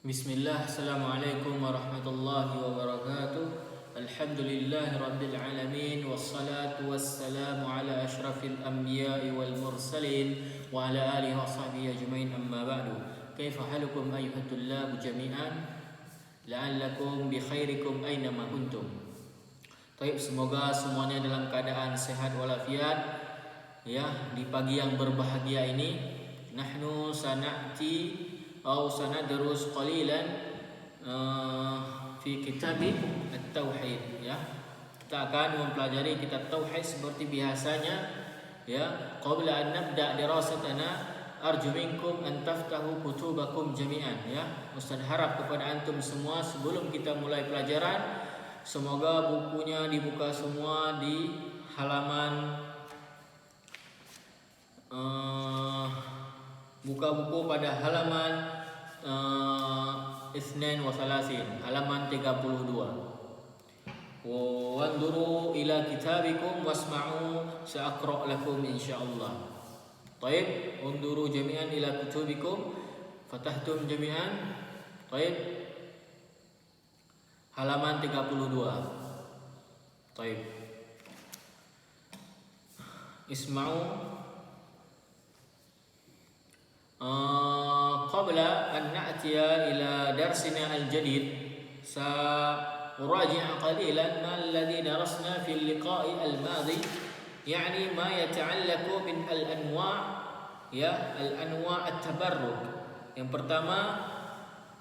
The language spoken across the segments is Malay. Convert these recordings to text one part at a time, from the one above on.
Bismillah, Assalamualaikum warahmatullahi wabarakatuh. Alhamdulillahi rabbil alamin. Wassalatu wassalamu ala ashrafil anbiya'i wal mursalin wa ala alihi wa sahbihi ajmain, amma ba'du. Kaifa halukum ayyuhat tullab jami'an? La'allakum bi khairikum aynama kuntum. Baik, semoga semuanya dalam keadaan sehat walafiat. Ya, di pagi yang berbahagia ini nahnu sana'ti atau sanadrus qalilan fi kitab at-tauhid, ya. Kita akan mempelajari kitab tauhid seperti biasanya, ya. Qabla an nabda dirasatana arju minkum an taftahu kutubakum jami'an, ya. Ustaz harap kepada antum semua sebelum kita mulai pelajaran, semoga bukunya dibuka semua di halaman buka buku pada halaman Isnin wa Salasin, halaman 32. Wanduru ila kitabikum wasma'u sa'aqra' lakum insyaallah. Baik, unduru jami'an ila kutubikum, fatahtum jami'an. Baik, halaman 32. Baik, isma'u. Qabla an na'tiya ila darsina al-jadid sa'uraji' qalilan ma alladhi darasna fi al-liqa'i al-madhi, yani ma yata'allaqu min al-anwa', ya, al-anwa' at-tabarruk. Yang pertama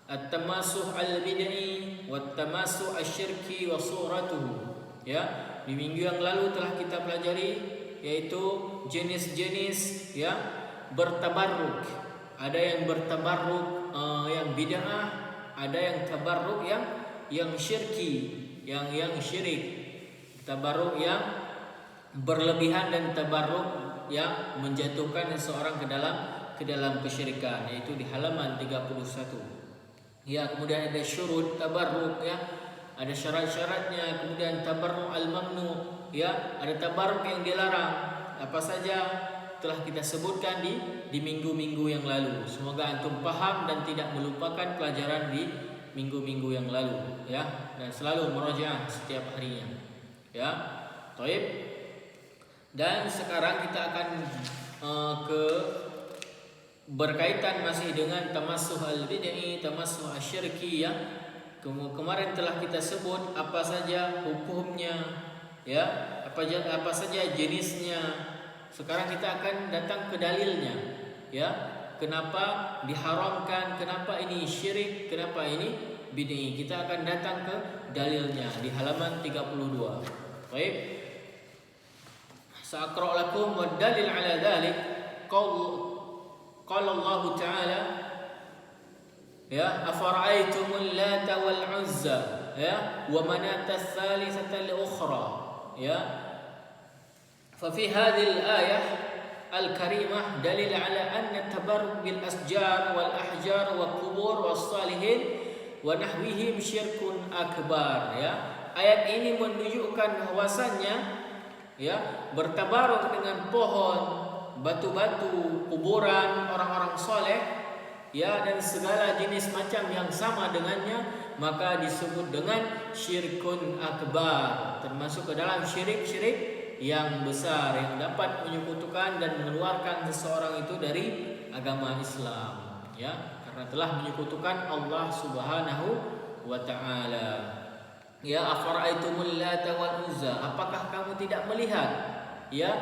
at-tamassuh al-bid'i wa at-tamassuh asy-syirki wa suratuhu, ya. Di minggu yang lalu telah kita pelajari yaitu jenis-jenis, ya, bertabarruk. Ada yang bertabarruk yang bid'ah, ada yang tabarruk yang syirki, yang syirik. Tabarruk yang berlebihan dan tabarruk yang menjatuhkan seseorang ke dalam kesyirikan, yaitu di halaman 31. Ya, kemudian ada syurut tabarruk, ya. Ada syarat-syaratnya, kemudian tabarruk al-mamnu, ya, ada tabarruk yang dilarang. Apa saja telah kita sebutkan di minggu-minggu yang lalu. Semoga antum paham dan tidak melupakan pelajaran di minggu-minggu yang lalu, ya, dan selalu murajaah setiap harinya, ya. Baik. Dan sekarang kita akan ke berkaitan masih dengan tamassuh al-bid'i, tamassuh asy-syirki, ya. Kemarin telah kita sebut apa saja hukumnya, ya, apa saja jenisnya. Sekarang kita akan datang ke dalilnya, ya. Kenapa diharamkan, kenapa ini syirik, kenapa ini bid'ah. Kita akan datang ke dalilnya di halaman 32. Baik. Sa'aqra' lakum wa dalil 'ala dzalik qala Allah Ta'ala, ya, afara'aytumul lata wal 'uzza, ya, wa manata ats-tsalitsata al-ukhra, ya. ففي هذه الآية الكريمة دليل على أن التبرك بالأشجار والأحجار والقبور والصالحين ونحوهم شرك أكبر, ya. Ayat ini menunjukkan bahwasannya, ya, bertabaruk dengan pohon, batu-batu, kuburan orang-orang soleh, ya, dan segala jenis macam yang sama dengannya, maka disebut dengan syirkun akbar, termasuk ke dalam syirik-syirik yang besar yang dapat menyekutukan dan mengeluarkan seseorang itu dari agama Islam, ya, karena telah menyekutukan Allah Subhanahu wa Ta'ala. Ya, afara'aitumul lata wal uzza, apakah kamu tidak melihat, ya,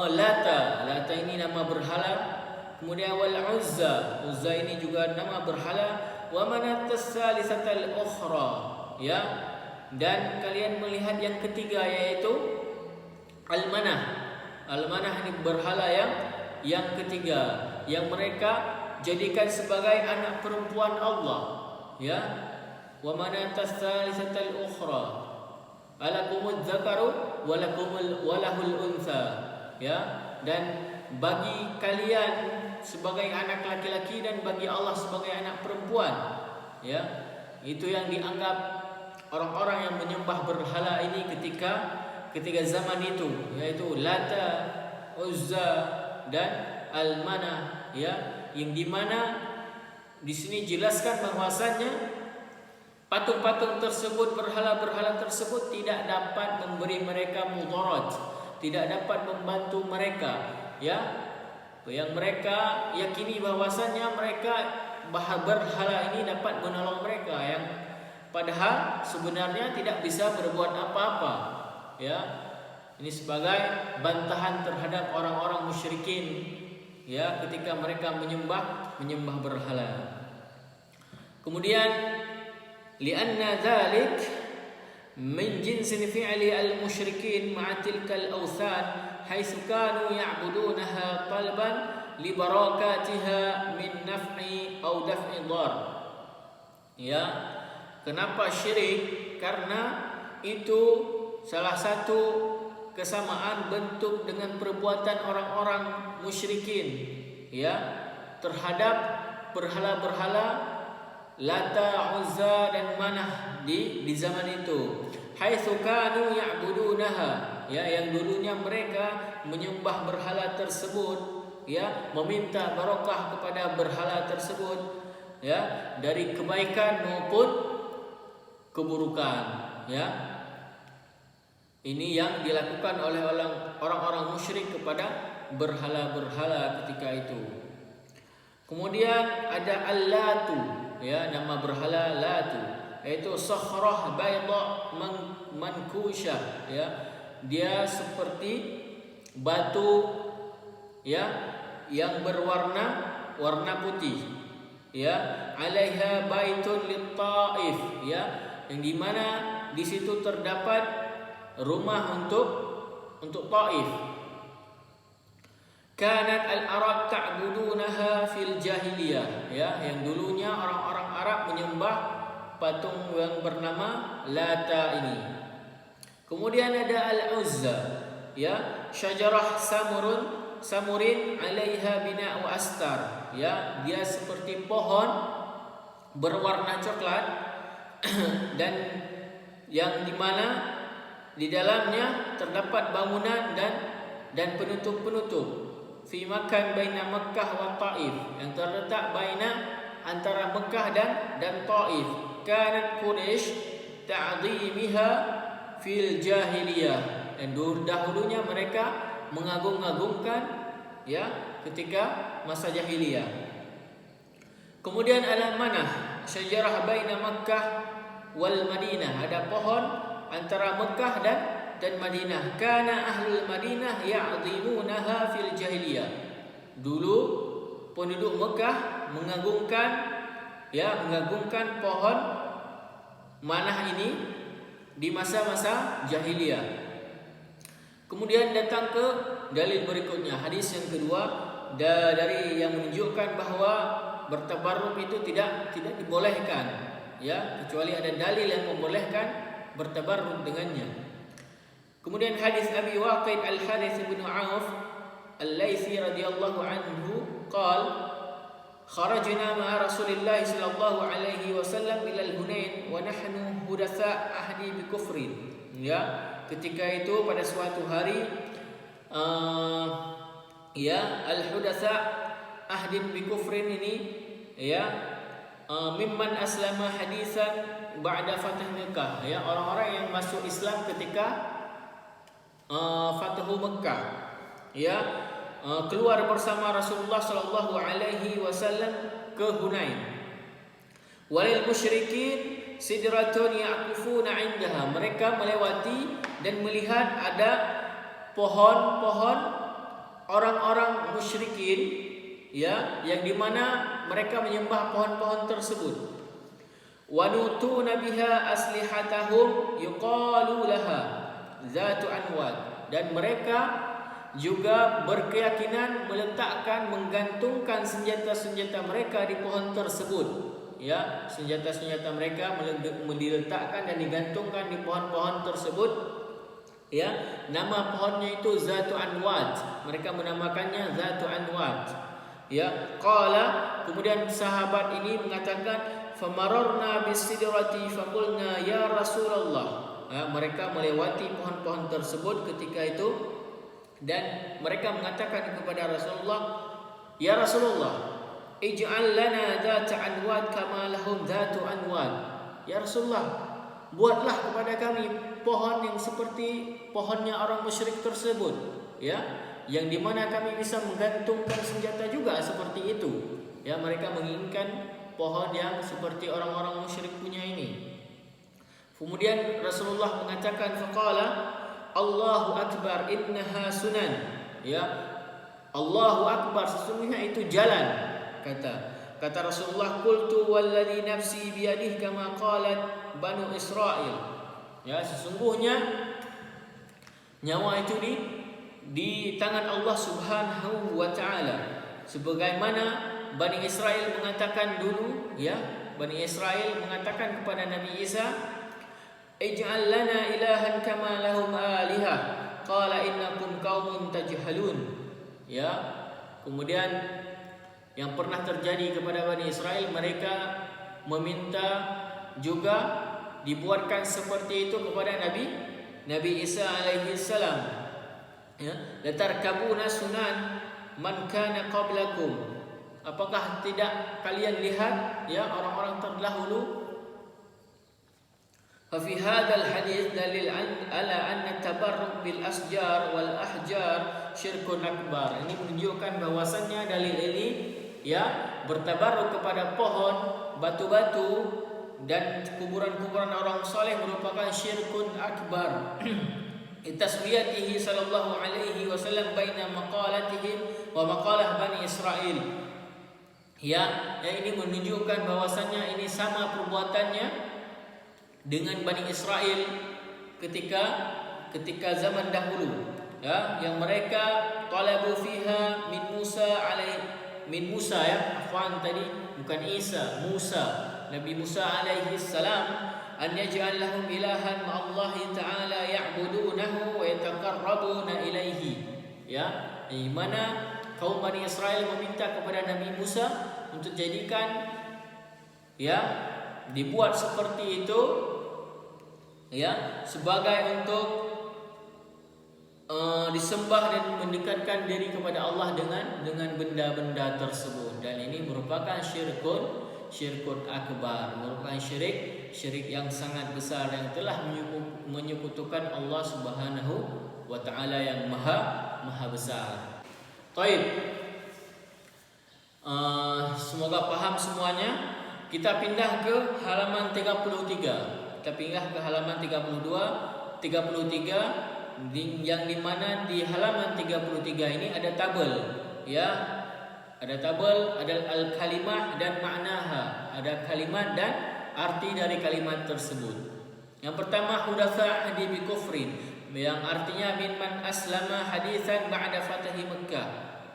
lata ini nama berhala, kemudian wal uzza ini juga nama berhala, wa manatas salisatal ukhra, ya, dan kalian melihat yang ketiga yaitu Al-manah ini berhala yang ketiga yang mereka jadikan sebagai anak perempuan Allah, ya. Wa manatas tsalisatal ukhra alakumuz zakaru walahul untha, ya, dan bagi kalian sebagai anak laki-laki dan bagi Allah sebagai anak perempuan, ya. Itu yang dianggap orang-orang yang menyembah berhala ini ketika zaman itu, yaitu Lata, Uzza dan Al-Manah, ya, yang dimana Di sini jelaskan bahwasannya patung-patung tersebut, berhala-berhala tersebut tidak dapat memberi mereka mudarat, tidak dapat membantu mereka, ya. Yang mereka yakini bahwasannya mereka berhala ini dapat menolong mereka, yang padahal sebenarnya tidak bisa berbuat apa-apa, ya. Ini sebagai bantahan terhadap orang-orang musyrikin, ya, ketika mereka menyembah berhala. Kemudian lianna dzalik min jinsi fi'li al-musyrikin ma'a tilka al-awthan haitsu kanu ya'budunaha talban li barakatiha min naf'i aw daf'i dhar. Ya, kenapa syirik? Karena itu salah satu kesamaan bentuk dengan perbuatan orang-orang musyrikin, ya, terhadap berhala-berhala Lata, Uzza dan Manah di zaman itu. Haitsu kanu ya'budunaha, ya, yang dulunya mereka menyembah berhala tersebut, ya, meminta barokah kepada berhala tersebut, ya, dari kebaikan maupun keburukan, ya. Ini yang dilakukan oleh orang-orang musyrik kepada berhala-berhala ketika itu. Kemudian ada Al-Latu, ya, nama berhala Latu, yaitu sakhrah bayda mankusyah, ya. Dia seperti batu, ya, yang warna putih, ya. Alaiha baitun lit-Taif, ya, yang dimana di situ terdapat rumah untuk Taif. Kanat al-Arab ta'budunaha fil jahiliyah, ya, yang dulunya orang-orang Arab menyembah patung yang bernama Lata ini. Kemudian ada Al-Uzza, ya, syajarah samurin 'alaiha bina'u astar, ya, dia seperti pohon berwarna coklat dan yang dimana di dalamnya terdapat bangunan dan penutup-penutup. Fi makan baina Makkah wa Taif, yang terletak antara Mekah dan Taif. Kanat Quraisy ta'dhimiha fil jahiliyah, dan dahulunya mereka mengagung-agungkan, ya, ketika masa jahiliyah. Kemudian Al-Manah, syajarah baina Makkah wal Madinah, ada pohon antara Mekah dan Madinah. Kana ahlul Madinah ya'dhimunaha fil jahiliyah. Dulu penduduk Mekah mengagungkan pohon manah ini di masa-masa jahiliyah. Kemudian datang ke dalil berikutnya, hadis yang kedua dari yang menunjukkan bahwa bertabarruk itu tidak dibolehkan, ya, kecuali ada dalil yang membolehkan bertabarruk dengannya. Kemudian hadis Abi Waqid Al-Harits bin Auf Al-Laitsi radhiyallahu anhu qala kharajna ma'a Rasulillah sallallahu alaihi wasallam ila al-Hunain wa nahnu hudatsa ahdi bi kufrin, ya, ketika itu pada suatu hari ya, al-hudatsa ahdin bi kufrin ini, ya, mimman aslama hadisan ba'da fath Mekah, ya, orang-orang yang masuk Islam ketika Fathu Mekah, ya, keluar bersama Rasulullah sallallahu alaihi wasallam ke Hunain. Walil musyrikin sidratun yaqufuna 'indaha, mereka melewati dan melihat ada pohon-pohon orang-orang musyrikin, ya, yang dimana mereka menyembah pohon-pohon tersebut. Wanutuna biha aslihatahum yuqalu laha zatu anwad, dan mereka juga berkeyakinan menggantungkan senjata-senjata mereka di pohon tersebut, ya, senjata-senjata mereka diletakkan dan digantungkan di pohon-pohon tersebut, ya. Nama pohonnya itu Zatu Anwad, mereka menamakannya Zatu Anwad, ya. Qala, kemudian sahabat ini mengatakan famararna bisidrati faqulna ya Rasulullah, ya, mereka melewati pohon-pohon tersebut ketika itu dan mereka mengatakan kepada Rasulullah, ya Rasulullah, ij'al lana dzata anwad kama lahum dzatu anwad. Ya Rasulullah, buatlah kepada kami pohon yang seperti pohonnya orang musyrik tersebut, ya, yang dimana kami bisa menggantungkan senjata juga seperti itu. Ya, mereka menginginkan pohon yang seperti orang-orang musyrik punya ini. Kemudian Rasulullah mengatakan, faqala Allahu akbar innaha sunan. Ya, Allahu akbar, sesungguhnya itu jalan. Kata Rasulullah, qultu walladhi nafsi biyadihi kama qalat Banu Israil. Ya, sesungguhnya nyawa itu di tangan Allah Subhanahu wa taala. Sebagaimana Bani Israel mengatakan dulu, ya, Bani Israel mengatakan kepada Nabi Isa, ij'al lana ilahan kama lahum alihah. Qala innakum qaumun tajhalun. Ya, kemudian yang pernah terjadi kepada Bani Israel, mereka meminta juga dibuatkan seperti itu kepada Nabi Isa alaihi salam. Ya, latarkabuna sunan man kana qablakum. Apakah tidak kalian lihat, ya, orang-orang terdahulu? Fa fi hadzal hadits dalil ala anna tabarruk bil asjar wal ahjar syirkun akbar. Ini menunjukkan bahwasannya dalil ini, ya, bertabarruk kepada pohon, batu-batu dan kuburan-kuburan orang saleh merupakan syirkun akbar. Taswiyatihi sallallahu alaihi wasallam baina maqalatihim wa maqalah Bani Israil. Ya, ini menunjukkan bahwasannya ini sama perbuatannya dengan Bani Israel ketika zaman dahulu, ya, yang mereka talabu fiha min Musa, ya, afwan tadi bukan Isa, Musa, Nabi Musa alaihi salam, an yaj'al lahum ilahan ma Allah taala ya'budunahu wa yataqarrabuna ilaihi. Ya, di mana kaum Bani Israel meminta kepada Nabi Musa untuk jadikan, ya, dibuat seperti itu, ya, sebagai untuk disembah dan mendekatkan diri kepada Allah dengan benda-benda tersebut. Dan ini merupakan syirkun akbar, merupakan syirik yang sangat besar yang telah menyekutukan Allah Subhanahu wa taala yang maha besar. Baik. Semoga paham semuanya. Kita pindah ke halaman 33. Kita pindah ke halaman 33 yang dimana di halaman 33 ini ada tabel, ya, ada tabel, ada al-kalimah dan ma'naha, ada kalimat dan arti dari kalimat tersebut. Yang pertama, hudatsa hadi bi kufrin, yang artinya mimman aslama haditsan ba'da fatahi Makkah,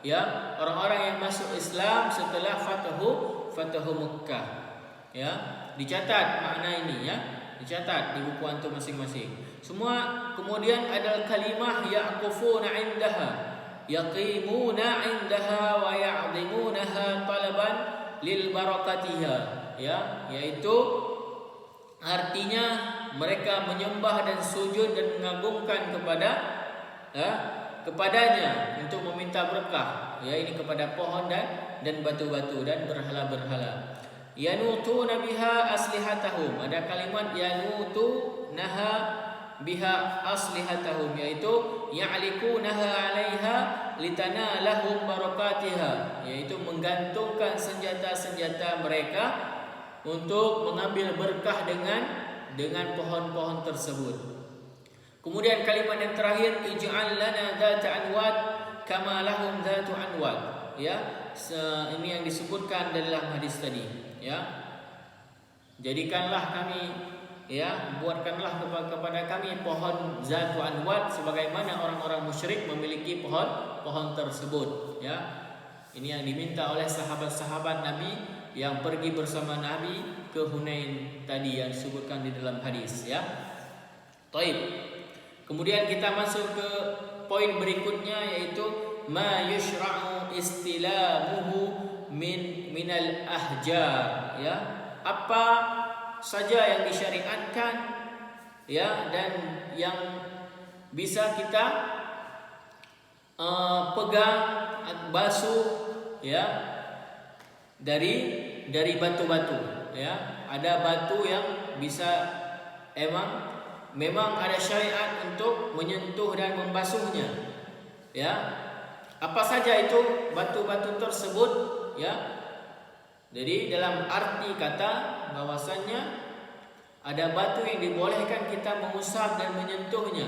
ya, orang-orang yang masuk Islam setelah fatahu Makkah. Ya, dicatat makna ini, ya, dicatat di buku antum masing-masing. Semua. Kemudian ada kalimah yaqufuna indaha, yaqimuna indaha wa ya'zimunaha talaban lil barakatiha, ya, yaitu artinya mereka menyembah dan sujud dan mengagungkan kepadanya untuk meminta berkah, ya, ini kepada pohon dan batu-batu dan berhala-berhala. Yanutuna biha aslihatahum, ada kalimat yanutunaha biha aslihatahum, yaitu ya'likunaha 'alaiha litanalahum barakatiha, yaitu menggantungkan senjata-senjata mereka untuk mengambil berkah dengan pohon-pohon tersebut. Kemudian kalimat yang terakhir, ij'al lana dzata anwad kama lahum dzatu anwad, ya, ini yang disebutkan dalam hadis tadi, ya, jadikanlah kami, ya, buatkanlah kepada kami pohon zatu anwad sebagaimana orang-orang musyrik memiliki pohon tersebut, ya. Ini yang diminta oleh sahabat-sahabat Nabi yang pergi bersama Nabi ke Hunain tadi yang disebutkan di dalam hadis, ya. Taib. Kemudian kita masuk ke poin berikutnya, yaitu ma yushra'u istilamuhu minal ahjar, ya, apa saja yang disyariatkan, ya, dan yang bisa kita pegang, basuh, ya, dari batu-batu, ya. Ada batu yang bisa memang ada syariat untuk menyentuh dan membasuhnya, ya. Apa saja itu batu-batu tersebut, ya. Jadi dalam arti kata bahwasannya ada batu yang dibolehkan kita mengusap dan menyentuhnya,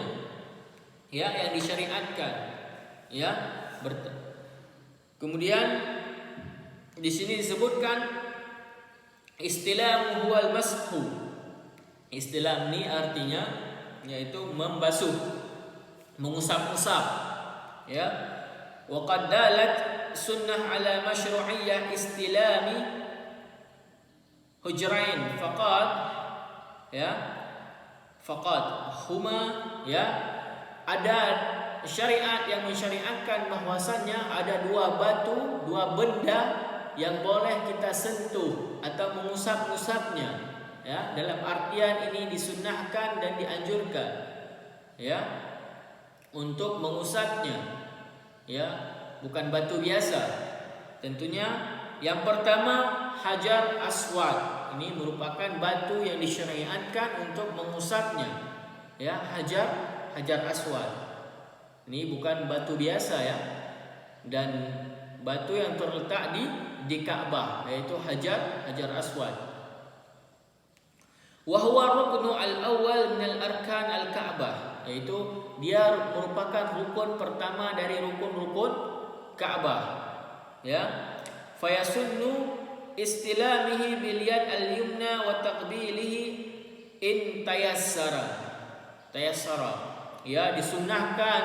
ya, yang disyariatkan, ya. Kemudian di sini disebutkan istilamu huwal mashu. Istilam ini artinya yaitu membasuh, mengusap-usap, ya. Wa qad dalat sunnah ala masyru'iyyah istilami hujrain faqad, ya, faqad huma, ya. Ada syariat yang mensyariatkan bahwasannya ada dua batu, dua benda yang boleh kita sentuh atau mengusap-usapnya, ya. Dalam artian ini disunnahkan dan dianjurkan, ya, untuk mengusapnya, ya, bukan batu biasa. Tentunya yang pertama hajar aswad. Ini merupakan batu yang disyariatkan untuk mengusapnya, ya, hajar aswad. Ini bukan batu biasa, ya, dan batu yang terletak di Ka'bah, yaitu hajar aswad. Wa huwa ruknu al-awwal min al-arkan al-Ka'bah, yaitu dia merupakan rukun pertama dari rukun-rukun Ka'bah, ya. Fayasunnu istilamihi bil yad al-yumna wa taqbilihi in tayassara, ya, disunnahkan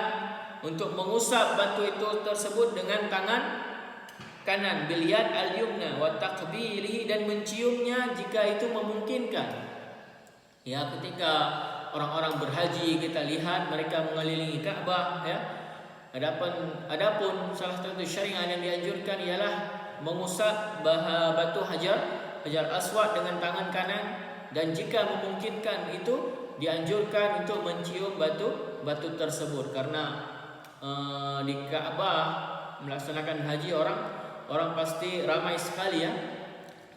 untuk mengusap batu itu tersebut dengan tangan kanan, bil yad al-yumna wa taqbilihi, dan menciumnya jika itu memungkinkan. Ya, ketika orang-orang berhaji kita lihat mereka mengelilingi Ka'bah, ya. Adapun salah satu syariat yang dianjurkan ialah mengusap batu hajar aswad dengan tangan kanan, dan jika memungkinkan itu dianjurkan untuk mencium batu tersebut, karena di Ka'bah melaksanakan haji orang pasti ramai sekali, ya,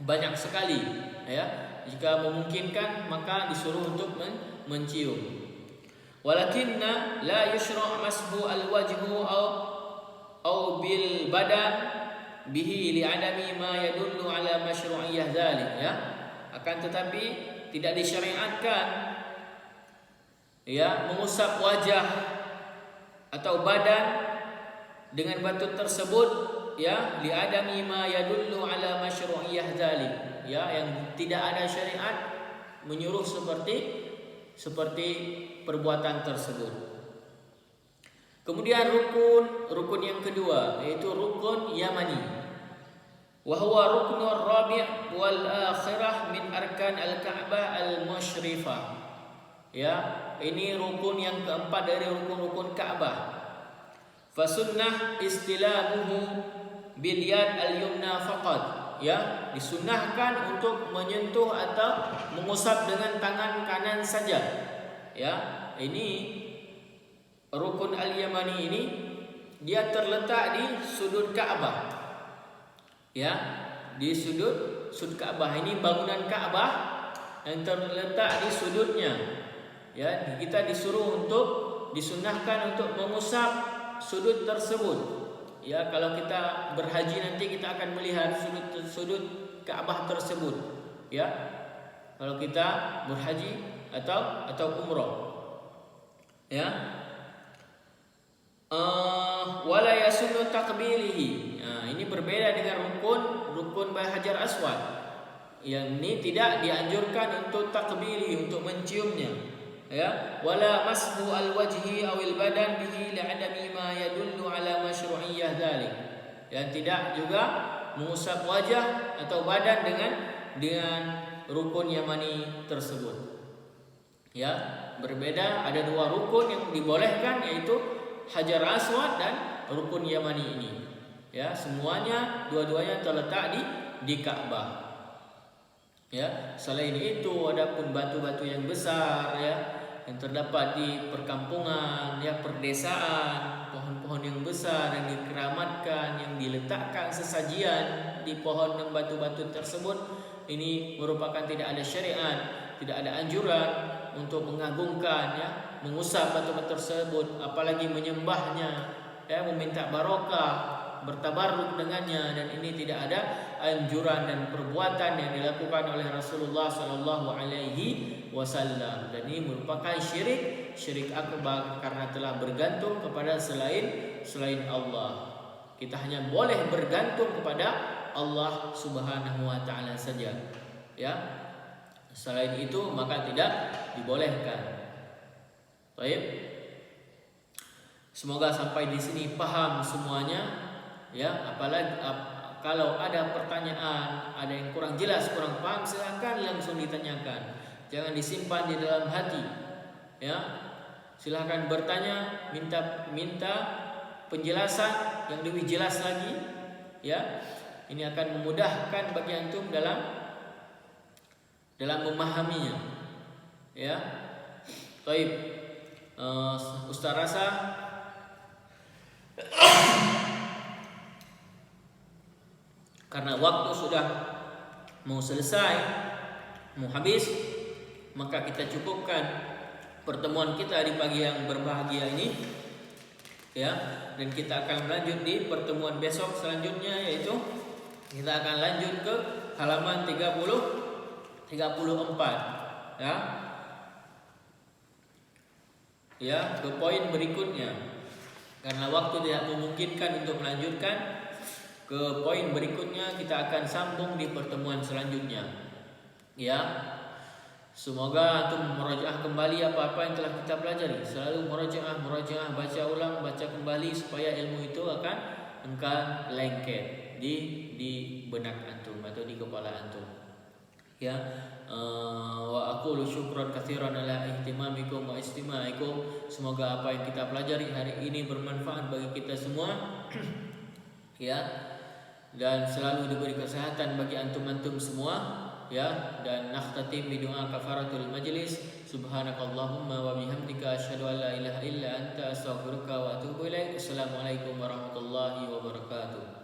banyak sekali, ya. Jika memungkinkan maka disuruh untuk mencium. Walakinna la yushra' mashu al-wajhu au bil badan bihi li'adami ma yadullu ala masyru'iyyah dzalik, ya. Akan tetapi tidak disyariatkan, ya, mengusap wajah atau badan dengan batu tersebut, ya, li'adami ma yadullu ala masyru'iyyah dzalik, ya, yang tidak ada syariat menyuruh seperti perbuatan tersebut. Kemudian rukun yang kedua yaitu rukun Yamani. Wa huwa ruknur rabi' wal akhirah min arkan al-Ka'bah al-musyrifah. Ya, ini rukun yang keempat dari rukun-rukun Ka'bah. Fasunnah istilamuhu bil yad al-yumna faqat. Ya, disunnahkan untuk menyentuh atau mengusap dengan tangan kanan saja. Ya, ini rukun al-Yamani ini dia terletak di sudut Ka'bah. Ya, di sudut Ka'bah. Ini bangunan Ka'bah yang terletak di sudutnya. Ya, kita disunnahkan untuk mengusap sudut tersebut. Ya, kalau kita berhaji nanti kita akan melihat sudut Ka'bah tersebut. Ya, kalau kita berhaji atau umrah. Ya. Wala yasunnu taqbilihi. Nah, ini berbeda dengan rukun Hajar Aswad. Yang ini tidak dianjurkan untuk takbili, untuk menciumnya. Ya, wala mashu al-wajhi awil badan bihi li'adami ma yadullu ala masyru'iyyah dzalik. Yang tidak juga mengusap wajah atau badan dengan rukun Yamani tersebut. Ya, berbeda, ada dua rukun yang dibolehkan, yaitu Hajar Aswad dan rukun Yamani ini. Ya, semuanya dua-duanya terletak di Ka'bah. Ya, selain itu adapun batu-batu yang besar, ya, yang terdapat di perkampungan, ya, perdesaan, pohon-pohon pohon-pohon yang besar yang dikeramatkan, yang diletakkan sesajian di pohon dan batu-batu tersebut, ini merupakan tidak ada syariat, tidak ada anjuran untuk mengagungkan, ya, mengusap batu-batu tersebut, apalagi menyembahnya, ya, meminta barokah, bertabarruk dengannya, dan ini tidak ada anjuran dan perbuatan yang dilakukan oleh Rasulullah sallallahu alaihi wasallam. Dan ini merupakan syirik akbar karena telah bergantung kepada selain Allah. Kita hanya boleh bergantung kepada Allah Subhanahu wa taala saja, ya. Selain itu maka tidak dibolehkan. Baik. Semoga sampai di sini paham semuanya, ya. Apalagi kalau ada pertanyaan, ada yang kurang jelas, kurang paham, silakan langsung ditanyakan. Jangan disimpan di dalam hati, ya. Silakan bertanya, minta penjelasan yang lebih jelas lagi, ya. Ini akan memudahkan bagi antum dalam memahaminya, ya. Baik, Ustaz rasa karena waktu sudah mau selesai, mau habis, maka kita cukupkan pertemuan kita di pagi yang berbahagia ini, ya. Dan kita akan lanjut di pertemuan besok selanjutnya, yaitu kita akan lanjut ke halaman 34, ya. Ya, ke poin berikutnya. Karena waktu tidak memungkinkan untuk melanjutkan ke poin berikutnya, kita akan sambung di pertemuan selanjutnya, ya. Semoga antum merajaah kembali apa-apa yang telah kita pelajari. Selalu merajaah, baca ulang, baca kembali supaya ilmu itu akan lengket di benak antum atau di kepala antum, ya. Wa aqulu syukran katsiran ala ihtimamikum wa istimaikum. Semoga apa yang kita pelajari hari ini bermanfaat bagi kita semua, ya. Dan selalu diberi kesehatan bagi antum-antum semua, ya. Dan nakhtatim bi doa kafaratul majlis. Subhanakallahumma wa bihamdika asyhadu an la ilaha illa anta astaghfiruka wa atubu ilaik. Assalamualaikum warahmatullahi wabarakatuh.